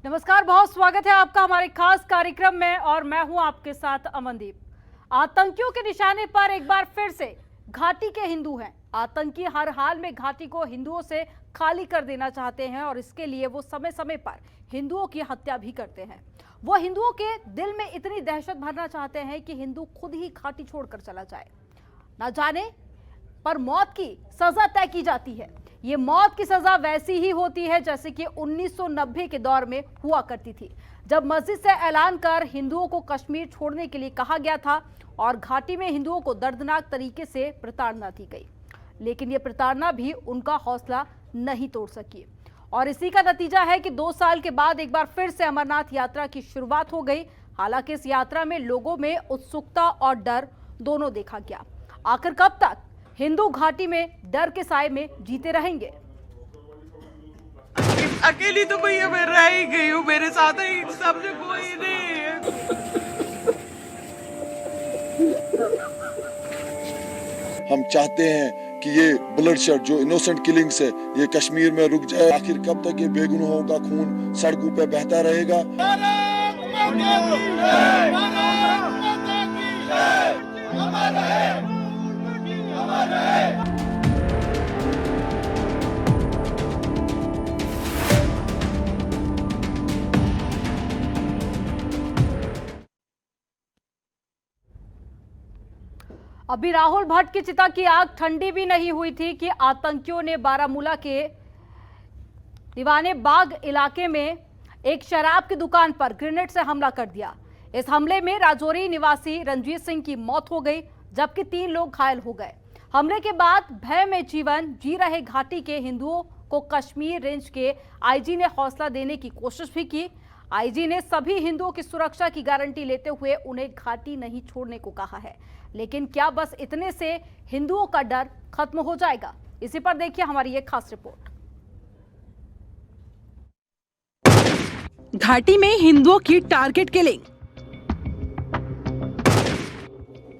नमस्कार, बहुत स्वागत है आपका हमारे खास कार्यक्रम में और मैं हूं आपके साथ अमनदीप। आतंकियों के निशाने पर एक बार फिर से घाटी के हिंदू हैं। आतंकी हर हाल में घाटी को हिंदुओं से खाली कर देना चाहते हैं और इसके लिए वो समय समय पर हिंदुओं की हत्या भी करते हैं। वो हिंदुओं के दिल में इतनी दहशत भरना चाहते हैं कि हिंदू खुद ही घाटी छोड़कर चला जाए। ना जाने पर मौत की सजा तय की जाती है। ये मौत की सजा वैसी ही होती है जैसे कि 1990 के दौर में हुआ करती थी, जब मस्जिद से ऐलान कर हिंदुओं को कश्मीर छोड़ने के लिए कहा गया था और घाटी में हिंदुओं को दर्दनाक तरीके से प्रताड़ना दी गई। लेकिन ये प्रताड़ना भी उनका हौसला नहीं तोड़ सकी और इसी का नतीजा है कि 2 साल के बाद एक बार फिर से अमरनाथ यात्रा की शुरुआत हो गई। हालांकि इस यात्रा में लोगों में उत्सुकता और डर दोनों देखा गया। आखिर कब तक हिंदू घाटी में डर के साए में जीते रहेंगे? अकेली तो कोई मैं रह ही गई हूँ, मेरे साथ ही सबसे कोई नहीं है। हम चाहते हैं कि ये ब्लडशेड जो इनोसेंट किलिंग्स है ये कश्मीर में रुक जाए। आखिर कब तक ये बेगुनाहों का खून सड़कों पे बहता रहेगा? अभी राहुल भट्ट की चिता की आग ठंडी भी नहीं हुई थी कि आतंकियों ने बारामूला के दीवाने बाग इलाके में एक शराब की दुकान पर ग्रेनेड से हमला कर दिया। इस हमले में राजौरी निवासी रणजीत सिंह की मौत हो गई, जबकि 3 लोग घायल हो गए। हमले के बाद भय में जीवन जी रहे घाटी के हिंदुओं को कश्मीर रेंज के आईजी ने हौसला देने की कोशिश भी की। आईजी ने सभी हिंदुओं की सुरक्षा की गारंटी लेते हुए उन्हें घाटी नहीं छोड़ने को कहा है। लेकिन क्या बस इतने से हिंदुओं का डर खत्म हो जाएगा? इसी पर देखिए हमारी एक खास रिपोर्ट। घाटी में हिंदुओं की टारगेट किलिंग।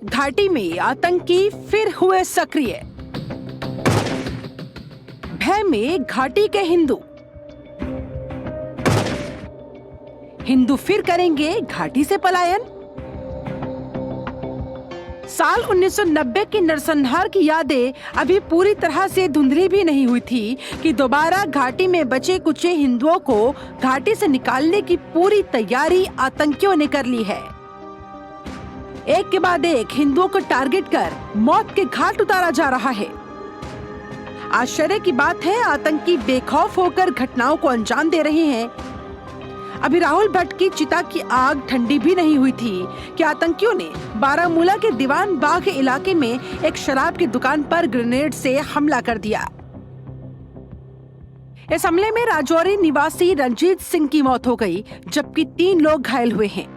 घाटी में आतंकी फिर हुए सक्रिय। भय में घाटी के हिंदू फिर करेंगे घाटी से पलायन। साल 1990 की नरसंहार की यादें अभी पूरी तरह से धुंधली भी नहीं हुई थी कि दोबारा घाटी में बचे कुचे हिंदुओं को घाटी से निकालने की पूरी तैयारी आतंकियों ने कर ली है। एक के बाद एक हिंदुओं को टारगेट कर मौत के घाट उतारा जा रहा है। आश्चर्य की बात है, आतंकी बेखौफ होकर घटनाओं को अंजाम दे रहे हैं। अभी राहुल भट्ट की चिता की आग ठंडी भी नहीं हुई थी कि आतंकियों ने बारामूला के दीवान बाग इलाके में एक शराब की दुकान पर ग्रेनेड से हमला कर दिया। इस हमले में राजौरी निवासी रणजीत सिंह की मौत हो गई, जबकि 3 लोग घायल हुए हैं।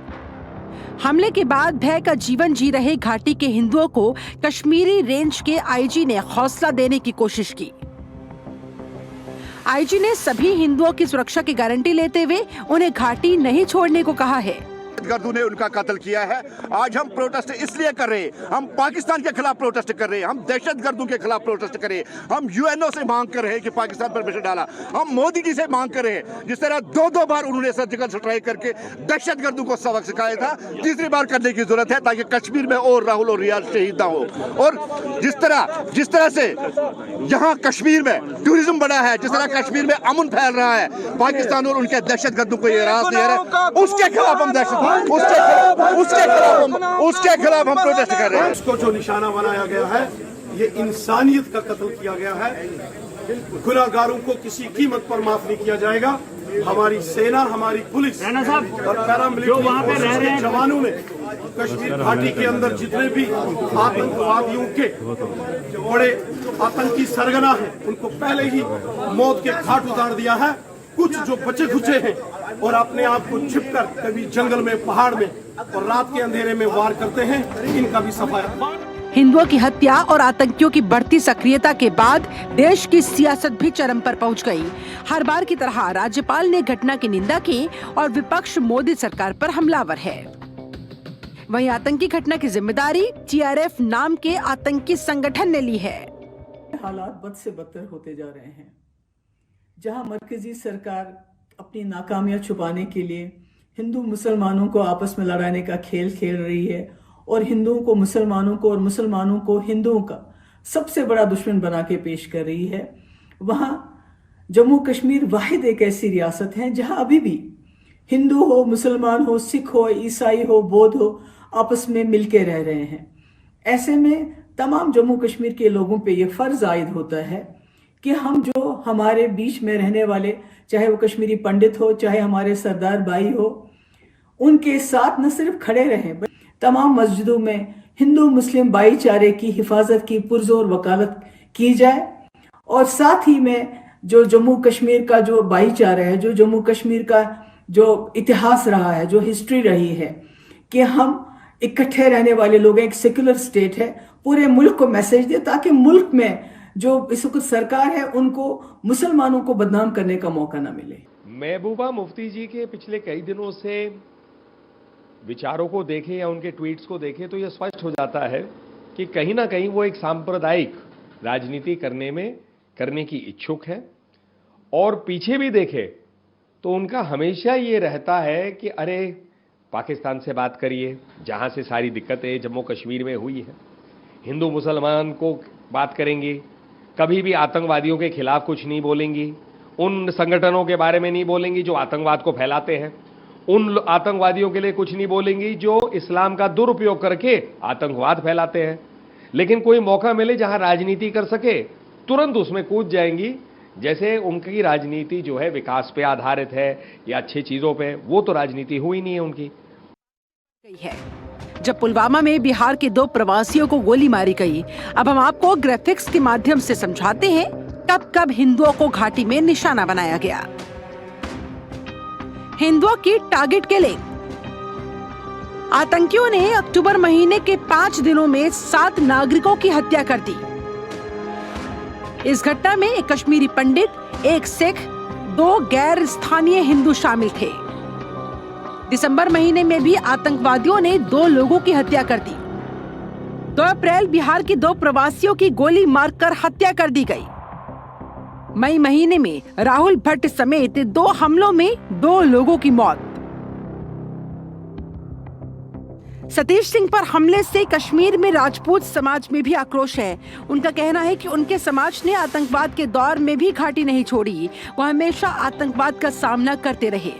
हमले के बाद भय का जीवन जी रहे घाटी के हिंदुओं को कश्मीरी रेंज के आईजी ने हौसला देने की कोशिश की। आईजी ने सभी हिंदुओं की सुरक्षा की गारंटी लेते हुए उन्हें घाटी नहीं छोड़ने को कहा है। दहशतगर्दों ने उनका कत्ल किया है। आज हम प्रोटेस्ट इसलिए कर रहे हैं, हम पाकिस्तान के खिलाफ प्रोटेस्ट कर रहे हैं, हम दहशतगर्दों के खिलाफ प्रोटेस्ट कर रहे हैं। हम यूएनओ से मांग कर रहे हैं कि पाकिस्तान पर प्रेशर डाला। हम मोदी जी से मांग कर रहे हैं, जिस तरह 2 बार उन्होंने सर्जिकल स्ट्राइक करके दहशतगर्दों को सबक सिखाया था, तीसरी बार करने की जरूरत है ताकि कश्मीर में और राहुल और रियाज शहीद ना हो। और जिस तरह से यहाँ कश्मीर में टूरिज्म बढ़ा है, जिस तरह कश्मीर में अमन फैल रहा है, पाकिस्तान और उनके दहशतगर्दों को ये रास नहीं है, उसके खिलाफ हम उसके खिलाफ हम प्रोटेस्ट कर रहे हैं। उसको जो निशाना बनाया गया है, ये इंसानियत का कत्ल किया गया है। गुनाहगारों को किसी कीमत पर माफ नहीं किया जाएगा। हमारी सेना, हमारी पुलिस और पैरामिलिट्री जवानों ने कश्मीर घाटी के अंदर जितने भी आतंकवादियों के बड़े आतंकी सरगना हैं, उनको पहले ही मौत के घाट उतार दिया है। कुछ जो बचे खुचे हैं और अपने आप को छिपकर कभी जंगल में, पहाड़ में और रात के अंधेरे में वार करते हैं, इनका भी सफाया। हिंदुओं की हत्या और आतंकियों की बढ़ती सक्रियता के बाद देश की सियासत भी चरम पर पहुंच गई। हर बार की तरह राज्यपाल ने घटना की निंदा की और विपक्ष मोदी सरकार पर हमलावर है। वहीं आतंकी घटना की जिम्मेदारी टीआरएफ नाम के आतंकी संगठन ने ली है। हालात बद से बदतर होते जा रहे हैं। जहां मरकजी सरकार अपनी नाकामियां छुपाने के लिए हिंदू मुसलमानों को आपस में लड़ाने का खेल खेल रही है और हिंदुओं को मुसलमानों को और मुसलमानों को हिंदुओं का सबसे बड़ा दुश्मन बना के पेश कर रही है। वहाँ जम्मू कश्मीर वाहिद एक ऐसी रियासत है जहाँ अभी भी हिंदू हो, मुसलमान हो, सिख हो, ईसाई हो, बौद्ध हो, आपस में मिलके रह रहे हैं। ऐसे में तमाम जम्मू कश्मीर के लोगों पे ये फर्ज आयद होता है कि हम जो हमारे बीच में रहने वाले, चाहे वो कश्मीरी पंडित हो, चाहे हमारे सरदार भाई हो, उनके साथ न सिर्फ खड़े रहें, तमाम मस्जिदों में हिंदू मुस्लिम भाईचारे की हिफाजत की पुरजोर वकालत की जाए और साथ ही में जो जम्मू कश्मीर का जो भाईचारा है, जो जम्मू कश्मीर का जो इतिहास रहा है, जो हिस्ट्री रही है कि हम इकट्ठे रहने वाले लोग हैं, एक सेक्युलर स्टेट है, पूरे मुल्क को मैसेज दे ताकि मुल्क में जो इस वक्त सरकार है उनको मुसलमानों को बदनाम करने का मौका ना मिले। महबूबा मुफ्ती जी के पिछले कई दिनों से विचारों को देखें या उनके ट्वीट्स को देखें तो यह स्पष्ट हो जाता है कि कहीं ना कहीं वो एक सांप्रदायिक राजनीति करने की इच्छुक है। और पीछे भी देखें तो उनका हमेशा ये रहता है कि अरे पाकिस्तान से बात करिए, जहां से सारी दिक्कतें जम्मू कश्मीर में हुई है, हिंदू मुसलमान को बात करेंगी, कभी भी आतंकवादियों के खिलाफ कुछ नहीं बोलेंगी, उन संगठनों के बारे में नहीं बोलेंगी जो आतंकवाद को फैलाते हैं, उन आतंकवादियों के लिए कुछ नहीं बोलेंगी जो इस्लाम का दुरुपयोग करके आतंकवाद फैलाते हैं। लेकिन कोई मौका मिले जहां राजनीति कर सके तुरंत उसमें कूद जाएंगी, जैसे उनकी राजनीति जो है विकास पे आधारित है या अच्छी चीजों पे। वो तो राजनीति हुई नहीं है उनकी। है जब पुलवामा में बिहार के 2 प्रवासियों को गोली मारी गई, अब हम आपको ग्राफिक्स के माध्यम से समझाते हैं कब कब हिंदुओं को घाटी में निशाना बनाया गया। हिंदुओं की टारगेट किलिंग। आतंकियों ने अक्टूबर महीने के 5 दिनों में 7 नागरिकों की हत्या कर दी। इस घटना में एक कश्मीरी पंडित, एक सिख, 2 गैर स्थानीय हिंदू शामिल थे। दिसंबर महीने में भी आतंकवादियों ने 2 लोगों की हत्या कर दी। 2 अप्रैल बिहार के 2 प्रवासियों की गोली मारकर हत्या कर दी गई। मई महीने में राहुल भट्ट समेत 2 हमलों में 2 लोगों की मौत। सतीश सिंह पर हमले से कश्मीर में राजपूत समाज में भी आक्रोश है। उनका कहना है कि उनके समाज ने आतंकवाद के दौर में भी घाटी नहीं छोड़ी, वो हमेशा आतंकवाद का सामना करते रहे।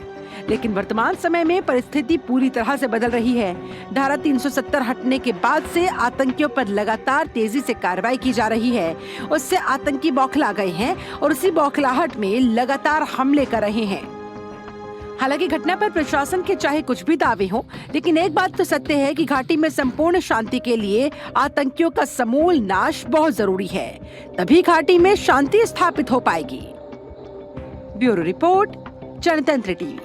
लेकिन वर्तमान समय में परिस्थिति पूरी तरह से बदल रही है। धारा 370 हटने के बाद से आतंकियों पर लगातार तेजी से कार्रवाई की जा रही है। उससे आतंकी बौखला गए हैं और उसी बौखलाहट में लगातार हमले कर रहे हैं। हालांकि घटना पर प्रशासन के चाहे कुछ भी दावे हों, लेकिन एक बात तो सत्य है कि घाटी में संपूर्ण शांति के लिए आतंकियों का समूल नाश बहुत जरूरी है। तभी घाटी में शांति स्थापित हो पाएगी। ब्यूरो रिपोर्ट, जनतंत्र टीवी।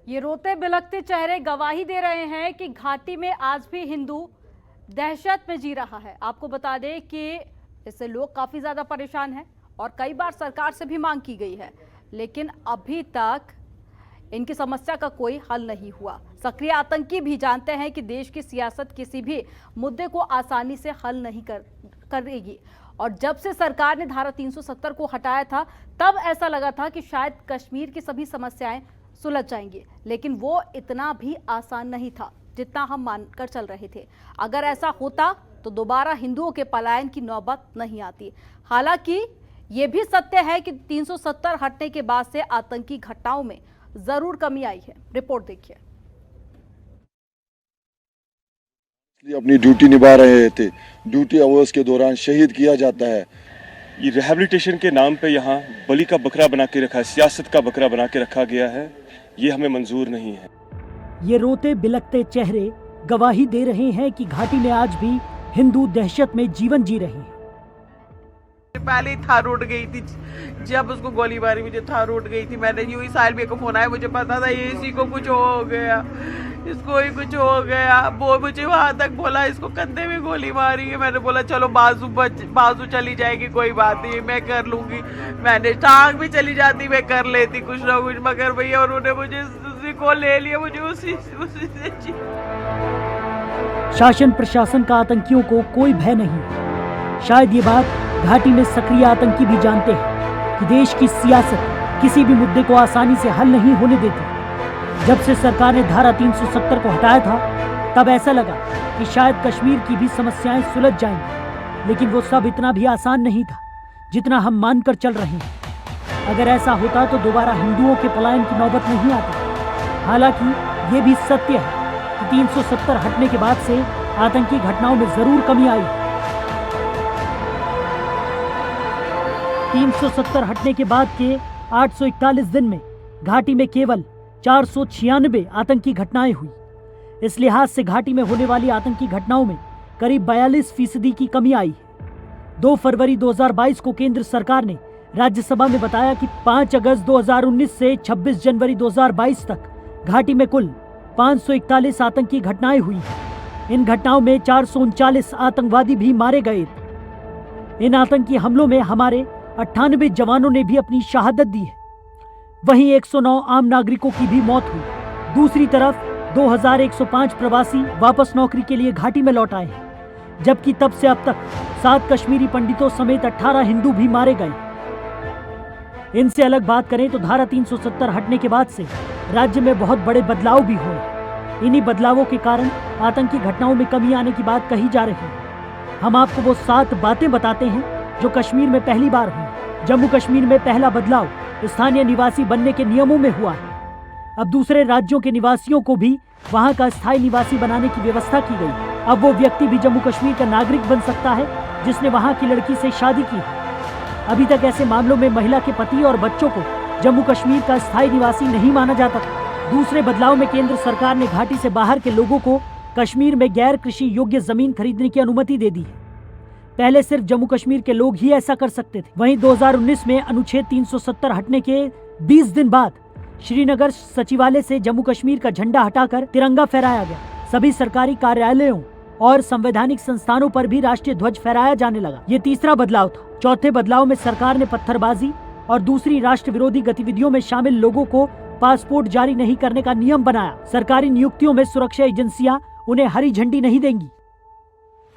ये रोते बिलखते चेहरे गवाही दे रहे हैं कि घाटी में आज भी हिंदू दहशत में जी रहा है। आपको बता दें कि इससे लोग काफी ज्यादा परेशान हैं और कई बार सरकार से भी मांग की गई है, लेकिन अभी तक इनकी समस्या का कोई हल नहीं हुआ। सक्रिय आतंकी भी जानते हैं कि देश की सियासत किसी भी मुद्दे को आसानी से हल नहीं करेगी और जब से सरकार ने धारा 370 को हटाया था तब ऐसा लगा था कि शायद कश्मीर की सभी समस्याएं सुलझ जाएंगी, लेकिन वो इतना भी आसान नहीं था जितना हम मानकर चल रहे थे। अगर ऐसा होता तो दोबारा हिंदुओं के पलायन की नौबत नहीं आती। हालांकि ये भी सत्य है कि 370 हटने के बाद से आतंकी घटनाओं में जरूर कमी आई है। रिपोर्ट देखिए। अपनी ड्यूटी निभा रहे थे, ड्यूटी अवर्स के दौरान शहीद किया जाता है। ये रिहैबिलिटेशन के नाम पे यहाँ बलि का बकरा बना के रखा है, सियासत का बकरा बना के रखा गया है। ये हमें मंजूर नहीं है। ये रोते बिलखते चेहरे गवाही दे रहे हैं कि घाटी में आज भी हिंदू दहशत में जीवन जी रहे हैं। पहले ही थार उठ गई थी, जब उसको गोली मारी मुझे थार उठ गई थी। मैंने यूं ही साहिल भाई को फोन आया, मुझे पता था ये इसी को कुछ हो गया, इसको ही कुछ हो गया। वो मुझे वहां तक बोला इसको कंधे में गोली मारी है। मैंने बोला चलो बाजू चली जाएगी, कोई बात नहीं, मैं कर लूंगी। मैंने टांग भी चली जाती मैं कर लेती कुछ ना कुछ, मगर भैया उन्होंने मुझे उसी को ले लिया, मुझे उसी से शासन प्रशासन का आतंकियों को कोई भय नहीं। शायद ये बात घाटी में सक्रिय आतंकी भी जानते हैं कि देश की सियासत किसी भी मुद्दे को आसानी से हल नहीं होने देती। जब से सरकार ने धारा 370 को हटाया था, तब ऐसा लगा कि शायद कश्मीर की भी समस्याएं सुलझ जाएंगी, लेकिन वो सब इतना भी आसान नहीं था जितना हम मानकर चल रहे हैं। अगर ऐसा होता तो दोबारा हिंदुओं के पलायन की नौबत नहीं आती। हालांकि ये भी सत्य है कि 370 हटने के बाद से आतंकी घटनाओं में जरूर कमी आई। 370 हटने के बाद के 841 दिन में घाटी में केवल 496 आतंकी घटनाएं हुई। इस लिहाज से घाटी में होने वाली आतंकी घटनाओं में करीब 42% की कमी आई है। 2 फरवरी 2022 को केंद्र सरकार ने राज्यसभा में बताया कि 5 अगस्त 2019 से 26 जनवरी 2022 तक घाटी में कुल 541 आतंकी घटनाएं हुई हैं। इन घटनाओं में 439 आतंकवादी भी मारे गए। इन आतंकी हमलों में हमारे 98 जवानों ने भी अपनी शहादत दी है। वहीं 109 आम नागरिकों की भी मौत हुई। दूसरी तरफ 2105 प्रवासी वापस नौकरी के लिए घाटी में लौट आए हैं, जबकि तब से अब तक 7 कश्मीरी पंडितों समेत 18 हिंदू भी मारे गए। इनसे अलग बात करें तो धारा 370 हटने के बाद से राज्य में बहुत बड़े बदलाव भी हुए। इन्हीं बदलावों के कारण आतंकी घटनाओं में कमी आने की बात कही जा रही है। हम आपको वो 7 बातें बताते हैं जो कश्मीर में पहली बार हुई। जम्मू कश्मीर में पहला बदलाव स्थानीय निवासी बनने के नियमों में हुआ है। अब दूसरे राज्यों के निवासियों को भी वहां का स्थायी निवासी बनाने की व्यवस्था की गई। अब वो व्यक्ति भी जम्मू कश्मीर का नागरिक बन सकता है जिसने वहां की लड़की से शादी की है। अभी तक ऐसे मामलों में महिला के पति और बच्चों को जम्मू कश्मीर का स्थायी निवासी नहीं माना जाता था। दूसरे बदलाव में केंद्र सरकार ने घाटी से बाहर के लोगों को कश्मीर में गैर कृषि योग्य जमीन खरीदने की अनुमति दे दी है। पहले सिर्फ जम्मू कश्मीर के लोग ही ऐसा कर सकते थे। वहीं 2019 में अनुच्छेद 370 हटने के 20 दिन बाद श्रीनगर सचिवालय से जम्मू कश्मीर का झंडा हटाकर तिरंगा फहराया गया। सभी सरकारी कार्यालयों और संवैधानिक संस्थानों पर भी राष्ट्रीय ध्वज फहराया जाने लगा। ये तीसरा बदलाव था। चौथे बदलाव में सरकार ने पत्थरबाजी और दूसरी राष्ट्र विरोधी गतिविधियों में शामिल लोगों को पासपोर्ट जारी नहीं करने का नियम बनाया। सरकारी नियुक्तियों में सुरक्षा एजेंसियां उन्हें हरी झंडी नहीं देंगी।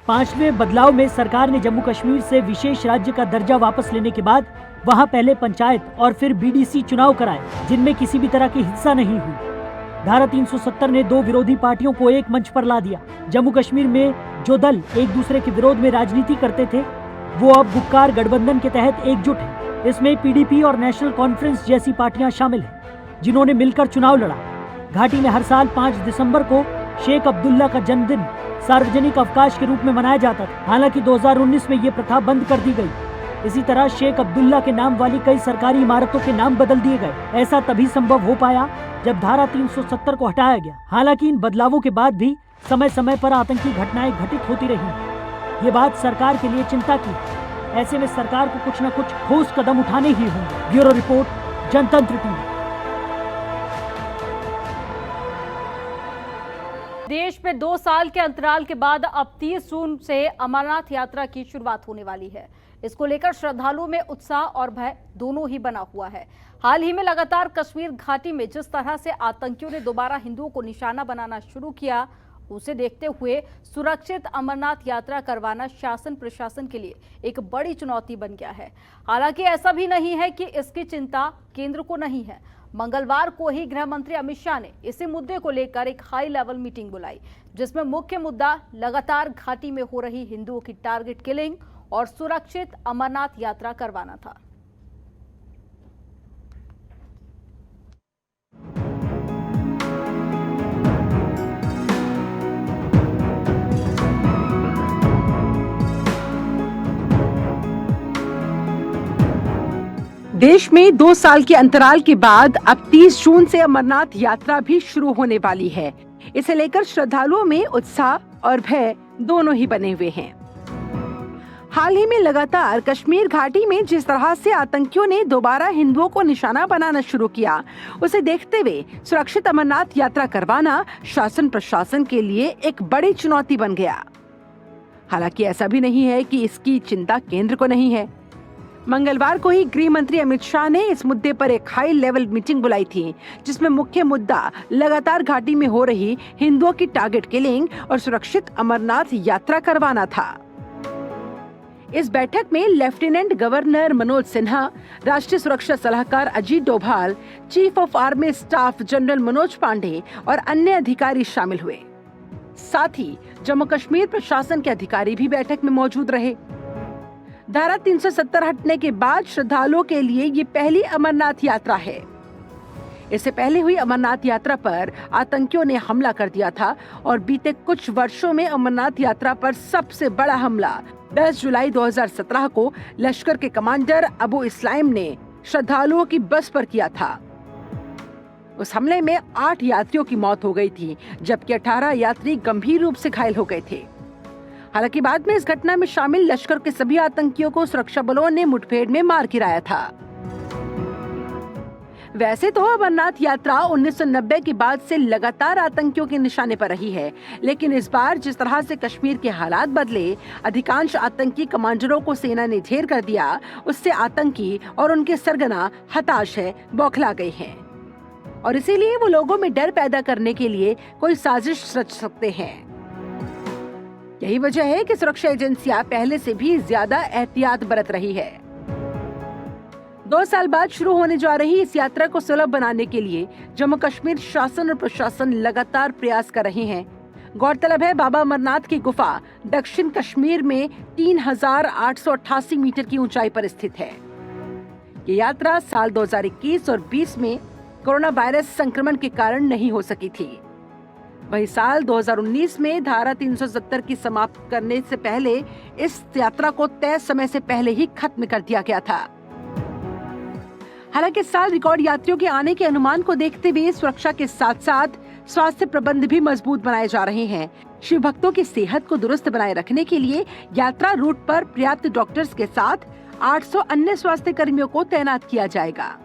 5वें बदलाव में सरकार ने जम्मू कश्मीर से विशेष राज्य का दर्जा वापस लेने के बाद वहां पहले पंचायत और फिर बीडीसी चुनाव कराए, जिनमें किसी भी तरह की हिंसा नहीं हुई। धारा 370 ने 2 विरोधी पार्टियों को एक मंच पर ला दिया। जम्मू कश्मीर में जो दल एक दूसरे के विरोध में राजनीति करते थे, वो अब गुपकार गठबंधन के तहत एकजुट है। इसमें पीडीपी और नेशनल कॉन्फ्रेंस जैसी पार्टियां शामिल हैं, जिन्होंने मिलकर चुनाव लड़ा। घाटी में हर साल 5 दिसंबर को शेख अब्दुल्ला का जन्मदिन सार्वजनिक अवकाश के रूप में मनाया जाता था। हालांकि 2019 में ये प्रथा बंद कर दी गई। इसी तरह शेख अब्दुल्ला के नाम वाली कई सरकारी इमारतों के नाम बदल दिए गए। ऐसा तभी संभव हो पाया जब धारा 370 को हटाया गया। हालांकि इन बदलावों के बाद भी समय समय पर आतंकी घटनाएं घटित होती रही। ये बात सरकार के लिए चिंता की। ऐसे में सरकार को कुछ न कुछ ठोस कदम उठाने ही होंगे। ब्यूरो रिपोर्ट, जनतंत्र टीवी। देश में 2 साल के अंतराल के बाद अब 30 जून से अमरनाथ यात्रा की शुरुआत होने वाली है। इसको लेकर श्रद्धालुओं में उत्साह और भय दोनों ही बना हुआ है। हाल ही में लगातार कश्मीर घाटी में जिस तरह से आतंकियों ने दोबारा हिंदुओं को निशाना बनाना शुरू किया, उसे देखते हुए सुरक्षित अमरनाथ यात्रा करवाना शासन प्रशासन के लिए एक बड़ी चुनौती बन गया है। हालांकि ऐसा भी नहीं है कि इसकी चिंता केंद्र को नहीं है। मंगलवार को ही गृह मंत्री अमित शाह ने इसी मुद्दे को लेकर एक हाई लेवल मीटिंग बुलाई, जिसमें मुख्य मुद्दा लगातार घाटी में हो रही हिंदुओं की टारगेट किलिंग और सुरक्षित अमरनाथ यात्रा करवाना था। देश में 2 साल के अंतराल के बाद अब 30 जून से अमरनाथ यात्रा भी शुरू होने वाली है। इसे लेकर श्रद्धालुओं में उत्साह और भय दोनों ही बने हुए हैं। हाल ही में लगातार कश्मीर घाटी में जिस तरह से आतंकियों ने दोबारा हिंदुओं को निशाना बनाना शुरू किया, उसे देखते हुए सुरक्षित अमरनाथ यात्रा करवाना शासन प्रशासन के लिए एक बड़ी चुनौती बन गया। हालांकि ऐसा भी नहीं है कि इसकी चिंता केंद्र को नहीं है। मंगलवार को ही गृह मंत्री अमित शाह ने इस मुद्दे पर एक हाई लेवल मीटिंग बुलाई थी, जिसमें मुख्य मुद्दा लगातार घाटी में हो रही हिंदुओं की टारगेट किलिंग और सुरक्षित अमरनाथ यात्रा करवाना था। इस बैठक में लेफ्टिनेंट गवर्नर मनोज सिन्हा, राष्ट्रीय सुरक्षा सलाहकार Ajit Doval, chief of army staff general Manoj Pandey और अन्य अधिकारी शामिल हुए। साथ ही जम्मू कश्मीर प्रशासन के अधिकारी भी बैठक में मौजूद रहे। धारा 370 हटने के बाद श्रद्धालुओं के लिए ये पहली अमरनाथ यात्रा है। इससे पहले हुई अमरनाथ यात्रा पर आतंकियों ने हमला कर दिया था और बीते कुछ वर्षों में अमरनाथ यात्रा पर सबसे बड़ा हमला 10 जुलाई 2017 को लश्कर के कमांडर अबू इस्लाम ने श्रद्धालुओं की बस पर किया था। उस हमले में 8 यात्रियों की मौत हो गई थी, जबकि 18 यात्री गंभीर रूप से घायल हो गए थे। हालांकि बाद में इस घटना में शामिल लश्कर के सभी आतंकियों को सुरक्षा बलों ने मुठभेड़ में मार गिराया था। वैसे तो अमरनाथ यात्रा 1990 के बाद से लगातार आतंकियों के निशाने पर रही है, लेकिन इस बार जिस तरह से कश्मीर के हालात बदले, अधिकांश आतंकी कमांडरों को सेना ने ढेर कर दिया, उससे आतंकी और उनके सरगना हताश है, बौखला गए हैं और इसीलिए वो लोगों में डर पैदा करने के लिए कोई साजिश रच सकते हैं। यही वजह है कि सुरक्षा एजेंसियां पहले से भी ज्यादा एहतियात बरत रही है। 2 साल बाद शुरू होने जा रही इस यात्रा को सुलभ बनाने के लिए जम्मू कश्मीर शासन और प्रशासन लगातार प्रयास कर रहे हैं। गौरतलब है, बाबा अमरनाथ की गुफा दक्षिण कश्मीर में 3888 मीटर की ऊंचाई पर स्थित है। ये यात्रा साल 2021 और 20 में कोरोना वायरस संक्रमण के कारण नहीं हो सकी थी। वहीं साल 2019 में धारा 370 की समाप्त करने से पहले इस यात्रा को तय समय से पहले ही खत्म कर दिया गया था। हालांकि इस साल रिकॉर्ड यात्रियों के आने के अनुमान को देखते हुए सुरक्षा के साथ साथ स्वास्थ्य प्रबंध भी मजबूत बनाए जा रहे हैं। शिव भक्तों की सेहत को दुरुस्त बनाए रखने के लिए यात्रा रूट पर पर्याप्त डॉक्टर्स के साथ 800 अन्य स्वास्थ्य कर्मियों को तैनात किया जाएगा।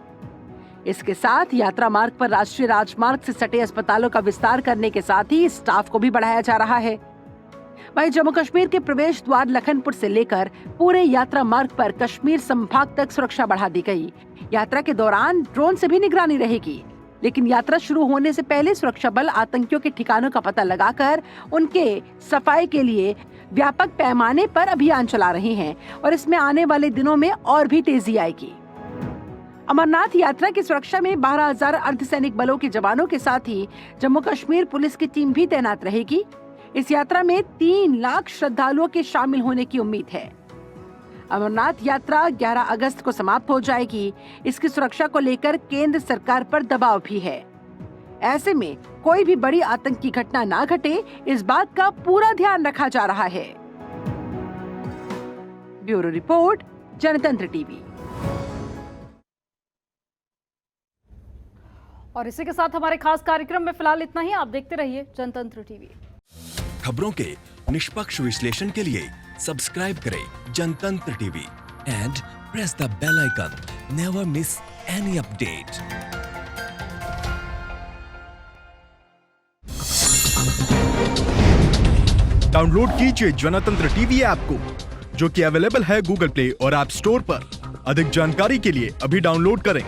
इसके साथ यात्रा मार्ग पर राष्ट्रीय राजमार्ग से सटे अस्पतालों का विस्तार करने के साथ ही स्टाफ को भी बढ़ाया जा रहा है। वहीं जम्मू कश्मीर के प्रवेश द्वार लखनपुर से लेकर पूरे यात्रा मार्ग पर कश्मीर संभाग तक सुरक्षा बढ़ा दी गई। यात्रा के दौरान ड्रोन से भी निगरानी रहेगी, लेकिन यात्रा शुरू होने से पहले सुरक्षा बल आतंकियों के ठिकानों का पता लगाकर उनके सफाई के लिए व्यापक पैमाने पर अभियान चला रहे हैं और इसमें आने वाले दिनों में और भी तेजी आएगी। अमरनाथ यात्रा की सुरक्षा में 12,000 अर्धसैनिक बलों के जवानों के साथ ही जम्मू कश्मीर पुलिस की टीम भी तैनात रहेगी। इस यात्रा में 3 लाख श्रद्धालुओं के शामिल होने की उम्मीद है। अमरनाथ यात्रा 11 अगस्त को समाप्त हो जाएगी। इसकी सुरक्षा को लेकर केंद्र सरकार पर दबाव भी है। ऐसे में कोई भी बड़ी आतंकी घटना ना घटे, इस बात का पूरा ध्यान रखा जा रहा है। ब्यूरो रिपोर्ट, जनतंत्र टीवी। और इसी के साथ हमारे खास कार्यक्रम में फिलहाल इतना ही। आप देखते रहिए जनतंत्र टीवी। खबरों के निष्पक्ष विश्लेषण के लिए सब्सक्राइब करें Jantantra TV and press the bell icon. Never miss any update. Download कीजिए जनतंत्र टीवी ऐप को, जो कि अवेलेबल है गूगल प्ले और ऐप स्टोर पर। अधिक जानकारी के लिए अभी डाउनलोड करें।